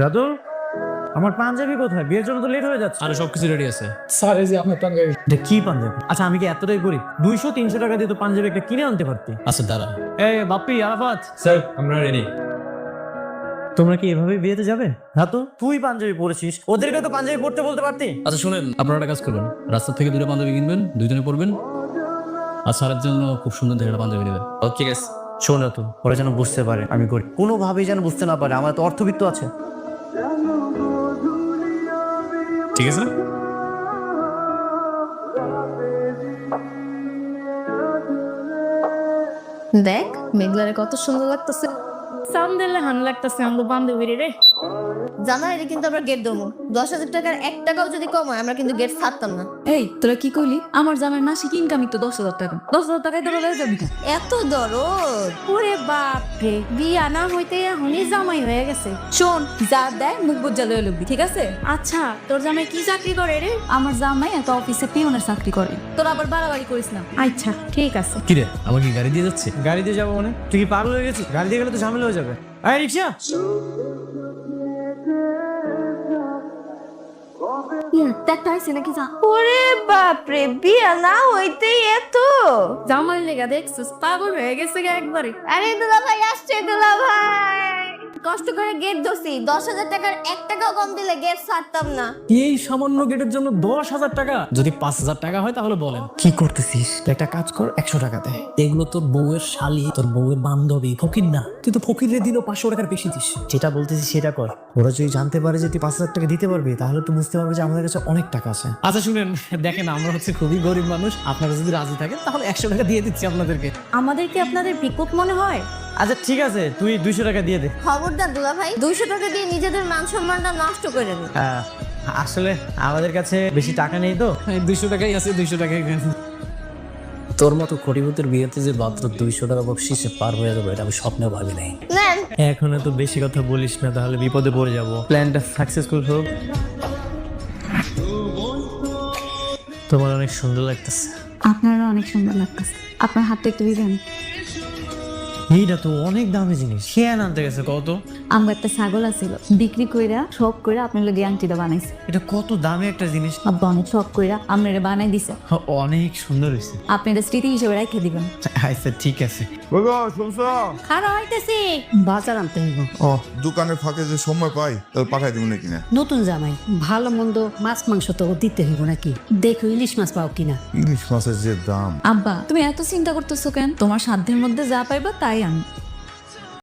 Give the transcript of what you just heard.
রাতু, আমার পাঞ্জাবি কোথায়? বিয়ের জন্য তো লেট হয়ে যাচ্ছে। আরে সবকিছু রেডি আছে। স্যার এই যে আপনার পাঞ্জাবি। এটা কি পাঞ্জাবি? আচ্ছা আমি কি এতটাই করি? 200-300 টাকা দিয়ে তো পাঞ্জাবি একটা কিনে আনতে পারতি। আচ্ছা দাঁড়া। এই বাপ্পি, আরাফাত, স্যার আমরা রেডি। তোমরা কি এভাবে বিয়েতে যাবে? রাতু, তুই পাঞ্জাবি পরেছিস, ওদেরকে তো পাঞ্জাবি পরতে বলতে পারতি। আচ্ছা শুনেন, আপনারা একটা কাজ করবেন, রাস্তা থেকে দুটো পাঞ্জাবি কিনবেন, দুইজনে পরবেন, আর স্যারের জন্য খুব সুন্দর দেখে একটা পাঞ্জাবি নেবেন। ও ঠিক আছে। শোন রাতু, ওরা যেন বুঝতে পারে আমি করি, কোনোভাবেই যেন বুঝতে না পারে। আমার তো অর্থবিত্ত আছে। ঠিক আছে না? দেখ মেঘলারে কত সুন্দর লাগতেছে। সামদেলে হান লাগতেছে আমাদের বান্ধবীরে রে। জানা এটা কিন্তু আমরা গেট দেবো। 10,000 টাকার 1 টাকাও যদি কম হয় আমরা কিন্তু গেট ছাড়তাম না। এই তোরা কি কইলি? আমার জামাই মাসিক ইনকামই তো 10,000 টাকা। 10,000 টাকায় তোরা লয়ে যাবি কেন? এত দরদ। ওরে বাপ রে, বিয়া না হইতে এখনই জামাই হয়ে গেছে। শোন, যা দেয় মুখ বুজ্জা লয়ে লবি, ঠিক আছে? আচ্ছা তোর জামাই কি চাকরি করে রে? আমার জামাই এত অফিসে পিওনের চাকরি করে। তোরা আবার বাড়াবাড়ি করিস না। আচ্ছা ঠিক আছে। কি রে, আমার কি গাড়ি দিয়ে যাচ্ছে? গাড়ি দিয়ে যাবো মানে? তুই কি পাগল হয়ে গেছিস? গাড়ি দিয়ে গেলে তো ঝামেলা হয়ে যাবে। এই রিক্সা, একটা হয়েছে নাকি যা? ওরে বাপ রে, বিয়া না হইতেই এত জামাই লেগা দেখছিস, পাগল হয়ে গেছে গা একবারে। আরে দুলা ভাই আসছে, দুলা ভাই কষ্ট করে গেট দছি। 10,000 টাকার 1 টাকাও কম দিলে গেট ছাড়তাম না। এই সামান্য গেটের জন্য 10,000 টাকা? যদি 5,000 টাকা হয় তাহলে বলেন। কি করতেছিস? তুই একটা কাজ কর, 100 টাকা দে। এগুলো তোর বউয়ের শালি, তোর বউয়ের বান্ধবী, ফকির না। তুই তো ফকিরে দিল 500 টাকার বেশি দিস। যেটা বলতেছিস সেটা কর। ওরা যদি জানতে পারে যে তুই 5,000 টাকা দিতে পারবি, তাহলে তো বুঝতে পারবে যে আমাদের কাছে অনেক টাকা আছে। আচ্ছা শুনেন, দেখেন আমরা হচ্ছে খুবই গরিব মানুষ, আপনারা যদি রাজি থাকেন তাহলে 100 টাকা দিয়ে দিচ্ছি আপনাদেরকে। আমাদের কি আপনাদের বিকুপ মনে হয়? আচ্ছা ঠিক আছে, তুই 200 টাকা দিয়ে দে। খবরদার দুলা ভাই, 200 টাকা দিয়ে নিজেদের মান সম্মানটা নষ্ট করে নি। আসলে আমাদের কাছে বেশি টাকা নেই তো। 200 টাকাই আছে, 200 টাকাই দেন। তোর মতো কোটিপতির বিয়েতে যে মাত্র 200 টাকা বকশিসে পার হয়ে যাবে, এটা আমি স্বপ্নেও ভাবি নাই। নেন। এখন তো বেশি কথা বলিস না, তাহলে বিপদে পড়ে যাব। প্ল্যানটা সাকসেসফুল হোক। তোমার অনেক সুন্দর লাগতেছে। আপনারা অনেক সুন্দর লাগতেছে। আপনার হাতটা একটু দিবেন? এইটা তো অনেক দামি জিনিস, কে আনতে গেছে কত? আমার একটা ছাগল আছিল, বিক্রি কইরা শখ কইরা আপনার লগে আংটিটা বানাইছে। এটা কত দামি একটা জিনিস। আব্বা অনেক শখ কইরা আপনারে বানাই দিছে। অনেক সুন্দর হয়েছে। আপনি এটা স্মৃতি হিসেবে রেখে দিবেন। আচ্ছা ঠিক আছে। বাবা শুনছ? খারাপ হইতেছি। বাজার আনতে হইব। ও দোকানের ফাঁকে যে সময় পাই তাহলে পাঠাই দিব নাকি না? নতুন জামাই, ভালো মন্দ মাছ মাংস তো দিতে হইব নাকি? দেখো ইলিশ মাছ পাও কিনা। ইলিশ মাছের যে দাম। আব্বা তুমি এত চিন্তা করতেছো কেন? তোমার সাধ্যের মধ্যে যা পাইবা তাই আন।